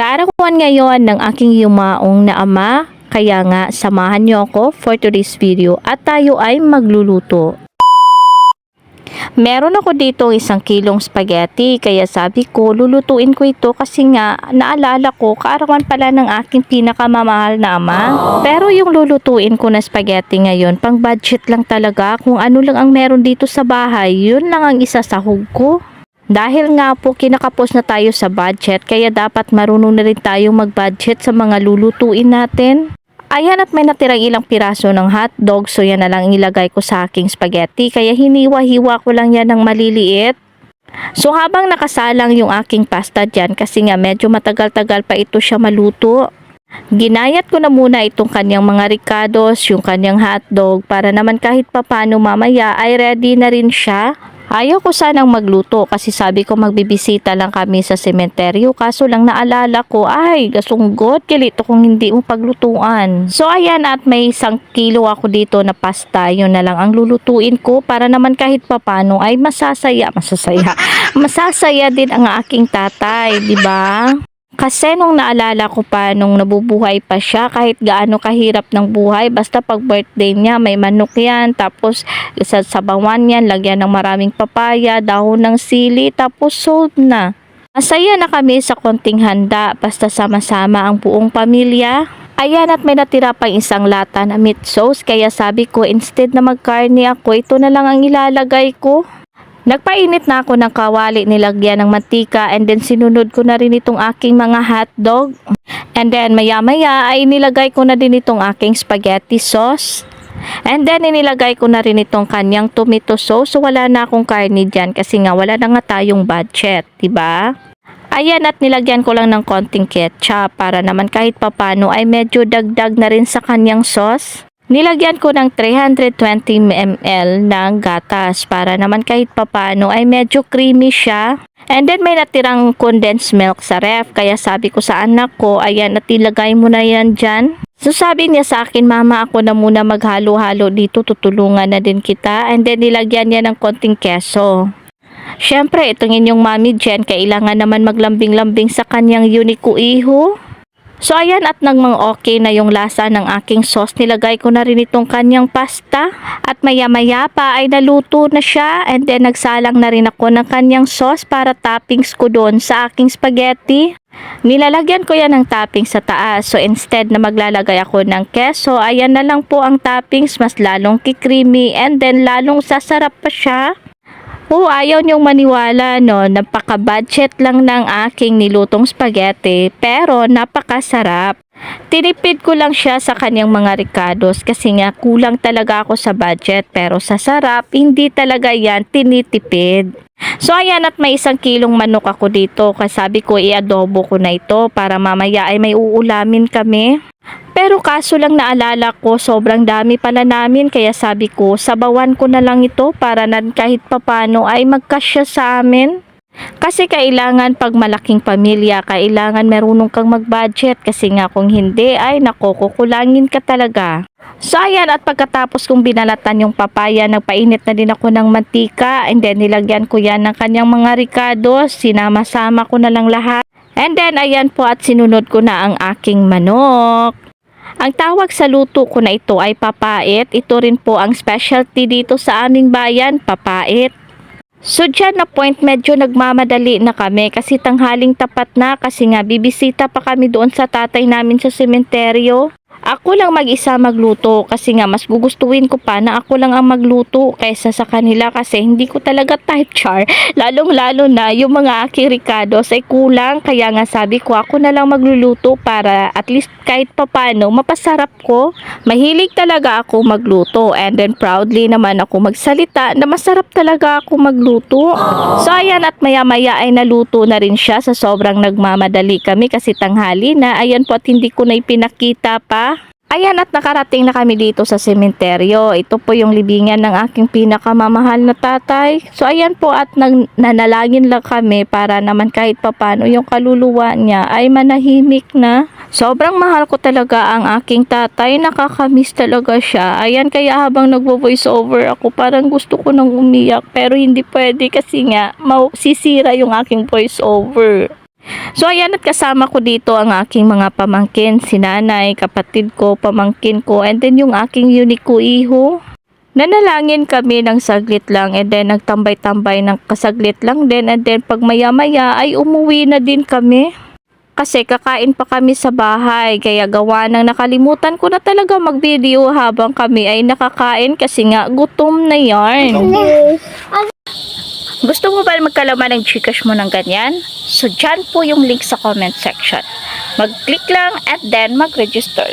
Kaarawan ngayon ng aking yumaong na ama, kaya nga samahan niyo ako for today's video at tayo ay magluluto. Meron ako dito 1 kilong spaghetti, kaya sabi ko lulutuin ko ito kasi nga naalala ko kaarawan pala ng aking pinakamamahal na ama. Pero yung lulutuin ko na spaghetti ngayon, pang budget lang talaga, kung ano lang ang meron dito sa bahay, yun lang ang isasahog ko. Dahil nga po kinakapos na tayo sa budget, kaya dapat marunong na rin tayong mag-budget sa mga lulutuin natin. Ayan, at may natirang ilang piraso ng hotdog, so yan na lang ilagay ko sa aking spaghetti, kaya hiniwa-hiwa ko lang yan ng maliliit. So habang nakasalang yung aking pasta dyan, kasi nga medyo matagal-tagal pa ito siya maluto, ginayat ko na muna itong kanyang mga ricados, yung kanyang hotdog, para naman kahit papano mamaya ay ready na rin siya. Ayaw ko sanang magluto kasi sabi ko magbibisita lang kami sa sementeryo, kaso lang naalala ko ay gasunggot kilito kung hindi mo paglutuan. So ayan, at may 1 kilo ako dito na pasta, yun na lang ang lulutuin ko para naman kahit papano ay masasaya din ang aking tatay, di ba? Kasi nung naalala ko pa nung nabubuhay pa siya, kahit gaano kahirap ng buhay, basta pag birthday niya may manok yan, tapos sa sabawan yan, lagyan ng maraming papaya, dahon ng sili, tapos sold na. Masaya na kami sa konting handa, basta sama-sama ang buong pamilya. Ayan, at may natira pang 1 lata na meat sauce, kaya sabi ko instead na magkarne ako, ito na lang ang ilalagay ko. Nagpainit na ako ng kawali, nilagyan ng mantika, and then sinunod ko na rin itong aking mga hotdog. And then maya-maya ay nilagay ko na din itong aking spaghetti sauce. And then inilagay ko na rin itong kanyang tomato sauce. So wala na akong karne dyan kasi nga wala na nga tayong budget, diba? Ayan, at nilagyan ko lang ng konting ketchup para naman kahit papano ay medyo dagdag na rin sa kanyang sauce. Nilagyan ko ng 320 ml ng gatas para naman kahit papano ay medyo creamy siya. And then may natirang condensed milk sa ref, kaya sabi ko sa anak ko, ayan, at ilagay mo na yan dyan. So sabi niya sa akin, mama, ako na muna maghalo-halo dito, tutulungan na din kita. And then nilagyan niya ng konting keso. Syempre, itong inyong mami Jen, kailangan naman maglambing-lambing sa kanyang unique-iho. So ayan, at nagmang okay na yung lasa ng aking sauce, nilagay ko na rin itong kanyang pasta. At maya-maya pa ay naluto na siya, and then nagsalang na rin ako ng kanyang sauce para toppings ko doon sa aking spaghetti. Nilalagyan ko yan ng toppings sa taas, so instead na maglalagay ako ng keso, ayan na lang po ang toppings, mas lalong kikreamy and then lalong sasarap pa siya. Ayaw niyong maniwala, no? Napaka-budget lang ng aking nilutong spaghetti, pero napakasarap. Tinipid ko lang siya sa kanyang mga ricados kasi nga kulang talaga ako sa budget, pero sa sarap, hindi talaga yan tinitipid. So ayan, at may 1 kilong manok ako dito, kasi sabi ko i-adobo ko na ito para mamaya ay may uulamin kami. Pero kaso lang naalala ko sobrang dami pala namin, kaya sabi ko sabawan ko na lang ito para na kahit papano ay magkasya sa amin. Kasi kailangan pag malaking pamilya, kailangan marunong kang mag-budget kasi nga kung hindi ay nakukulangin ka talaga. So ayan, at pagkatapos kong binalatan yung papaya, nagpainit na din ako ng mantika, and then nilagyan ko yan ng kanyang mga ricados, sinama-sama ko na lang lahat. And then ayan po, at sinunod ko na ang aking manok. Ang tawag sa luto ko na ito ay papait. Ito rin po ang specialty dito sa aming bayan, papait. So dyan na point, medyo nagmamadali na kami kasi tanghaling tapat na, kasi nga bibisita pa kami doon sa tatay namin sa sementeryo. Ako lang mag-isa magluto kasi nga mas gugustuhin ko pa na ako lang ang magluto kaysa sa kanila, kasi hindi ko talaga type char. Lalong-lalo na yung mga aking ricados ay kulang, kaya nga sabi ko ako na lang magluluto para at least kahit papano mapasarap ko. Mahilig talaga ako magluto, and then proudly naman ako magsalita na masarap talaga ako magluto. So ayan, at maya-maya ay naluto na rin siya sa sobrang nagmamadali kami kasi tanghali na. Ayan po, at hindi ko na ipinakita pa. Ayan, at nakarating na kami dito sa sementeryo. Ito po yung libingan ng aking pinakamamahal na tatay. So ayan po, at nanalangin lang kami para naman kahit papano yung kaluluwa niya ay manahimik na. Sobrang mahal ko talaga ang aking tatay, nakakamiss talaga siya. Ayan, kaya habang nagvo-voice over ako, parang gusto ko nang umiyak, pero hindi pwede kasi nga sisira yung aking voice over. So ayan, at kasama ko dito ang aking mga pamangkin, si nanay, kapatid ko, pamangkin ko, and then yung aking unique ko iho. Nanalangin kami ng saglit lang, and then nagtambay-tambay ng kasaglit lang din, and then pag maya-maya ay umuwi na din kami. Kasi kakain pa kami sa bahay, kaya gawa ng nakalimutan ko na talaga mag-video habang kami ay nakakain kasi nga gutom na yarn. Gusto mo ba magkalaman ng Gcash mo ng ganyan? So dyan po yung link sa comment section. Mag-click lang at then mag-register.